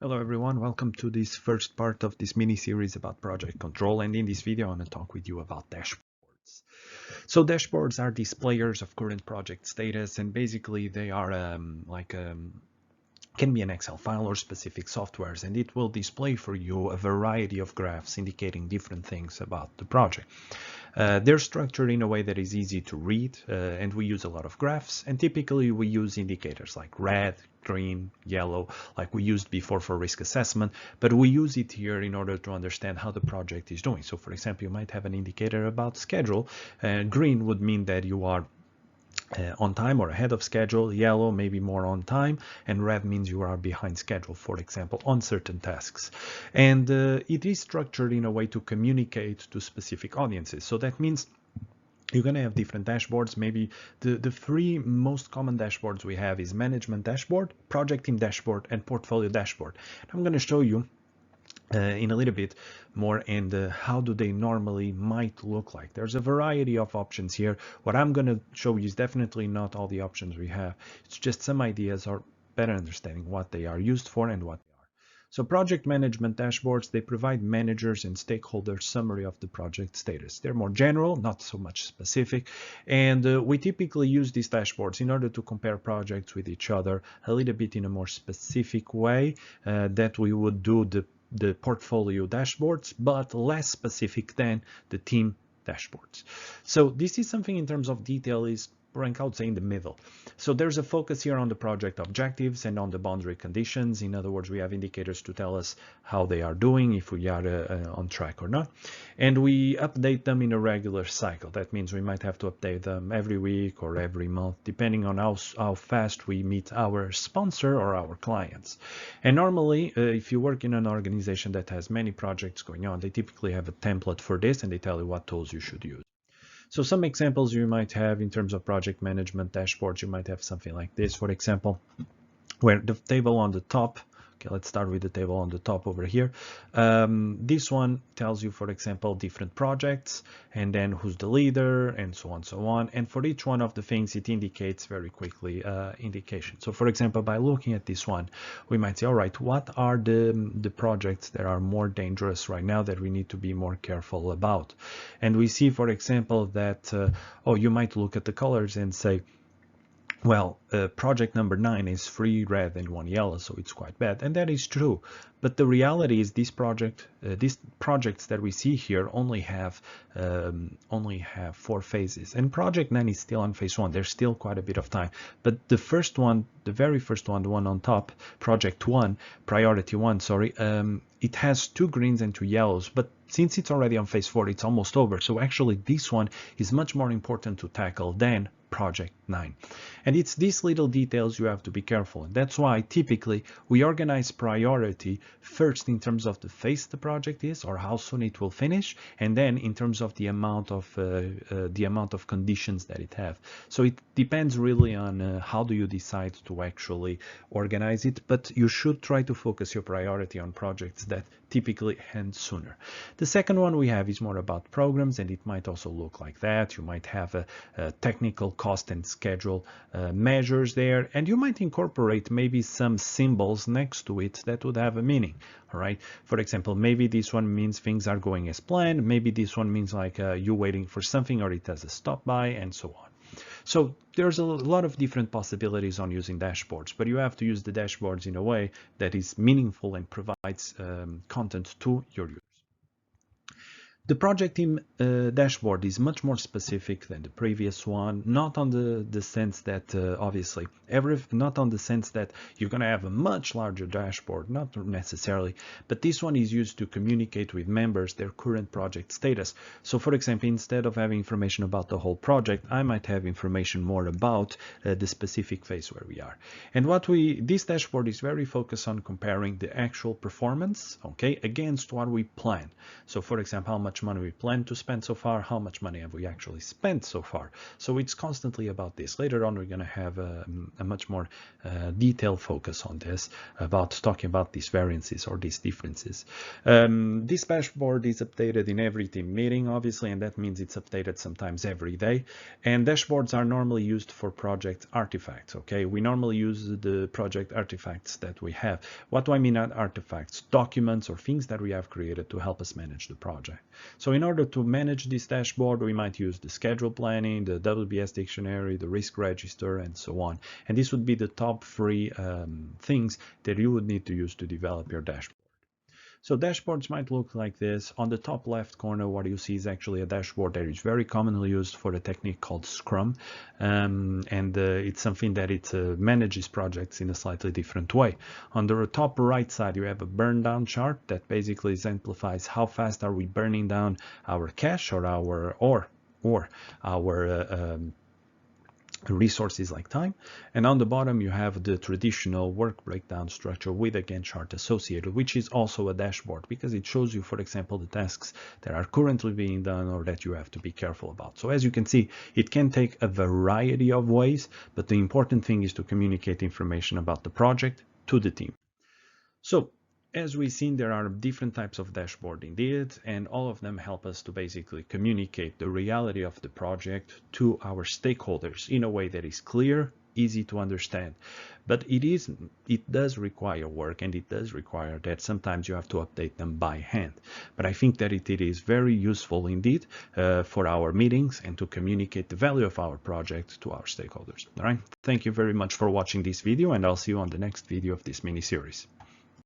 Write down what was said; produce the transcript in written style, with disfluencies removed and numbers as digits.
Hello everyone, welcome to this first part of this mini series about project control, and in this video I want to talk with you about dashboards. So dashboards are displayers of current project status, and basically they are can be an Excel file or specific softwares, and it will display for you a variety of graphs indicating different things about the project. They're structured in a way that is easy to read, and we use a lot of graphs, and typically we use indicators like red, green, yellow, like we used before for risk assessment, but we use it here in order to understand how the project is doing. So for example, you might have an indicator about schedule, and green would mean that you are on time or ahead of schedule, yellow maybe more on time, and red means you are behind schedule, for example, on certain tasks. And it is structured in a way to communicate to specific audiences. So that means you're going to have different dashboards. Maybe the three most common dashboards we have is management dashboard, project team dashboard, and portfolio dashboard. I'm going to show you in a little bit more and how do they normally might look like. There's a variety of options here. What I'm going to show you is definitely not all the options we have. It's just some ideas or better understanding what they are used for and what they are. So project management dashboards, they provide managers and stakeholders summary of the project status. They're more general, not so much specific, and we typically use these dashboards in order to compare projects with each other a little bit in a more specific way that we would do the portfolio dashboards, but less specific than the team dashboards. So this is something in terms of detail is rank, I would say, in the middle. So there's a focus here on the project objectives and on the boundary conditions. In other words, we have indicators to tell us how they are doing, if we are on track or not. And we update them in a regular cycle. That means we might have to update them every week or every month, depending on how fast we meet our sponsor or our clients. And normally, if you work in an organization that has many projects going on, they typically have a template for this, and they tell you what tools you should use. So some examples you might have in terms of project management dashboards, you might have something like this, for example, where the table on the top, okay, let's start with the table on the top over here. This one tells you, for example, different projects and then who's the leader and so on. And for each one of the things, it indicates very quickly indication. So for example, by looking at this one, we might say, all right, what are the projects that are more dangerous right now that we need to be more careful about? And we see, for example, that, you might look at the colors and say, well, project number 9 is 3 red and 1 yellow, so it's quite bad, and that is true. But the reality is these projects that we see here only have 4 phases, and project 9 is still on phase 1. There's still quite a bit of time. But the first one, the very first one, the one on top, project 1, priority 1, sorry, it has 2 greens and 2 yellows, but since it's already on phase 4, it's almost over. So actually this one is much more important to tackle than project 9. And it's these little details you have to be careful. And that's why typically we organize priority first in terms of the phase the project is or how soon it will finish, and then in terms of the amount of conditions that it have. So it depends really on how do you decide to actually organize it, but you should try to focus your priority on projects that typically end sooner. The second one we have is more about programs, and it might also look like that. You might have a technical cost and schedule measures there, and you might incorporate maybe some symbols next to it that would have a meaning. All right, for example, maybe this one means things are going as planned, maybe this one means like you waiting for something, or it has a stop by, and so on. So there's a lot of different possibilities on using dashboards, but you have to use the dashboards in a way that is meaningful and provides content to your users. The project team dashboard is much more specific than the previous one, not on the sense that obviously not on the sense that you're going to have a much larger dashboard, not necessarily, but this one is used to communicate with members their current project status. So for example, instead of having information about the whole project, I might have information more about the specific phase where we are. And this dashboard is very focused on comparing the actual performance, okay, against what we plan. So for example, how much much money we plan to spend so far, how much money have we actually spent so far. So it's constantly about this. Later on, we're going to have a much more detailed focus on this, about talking about these variances or these differences. This dashboard is updated in every team meeting, obviously, and that means it's updated sometimes every day. And dashboards are normally used for project artifacts. Okay, we normally use the project artifacts that we have. What do I mean artifacts? Documents or things that we have created to help us manage the project. So in order to manage this dashboard, we might use the schedule planning, the WBS dictionary, the risk register, and so on. And this would be the top 3 things that you would need to use to develop your dashboard. So dashboards might look like this. On the top left corner, what you see is actually a dashboard that is very commonly used for a technique called Scrum. It's something that it manages projects in a slightly different way. On the top right side, you have a burn down chart that basically exemplifies how fast are we burning down our cash or our resources like time. And on the bottom you have the traditional work breakdown structure with a Gantt chart associated, which is also a dashboard because it shows you, for example, the tasks that are currently being done or that you have to be careful about. So as you can see, it can take a variety of ways, but the important thing is to communicate information about the project to the team. So as we've seen, there are different types of dashboard indeed, and all of them help us to basically communicate the reality of the project to our stakeholders in a way that is clear, easy to understand. But it does require work, and it does require that sometimes you have to update them by hand. But I think that it is very useful indeed for our meetings and to communicate the value of our project to our stakeholders. All right. Thank you very much for watching this video, and I'll see you on the next video of this mini series.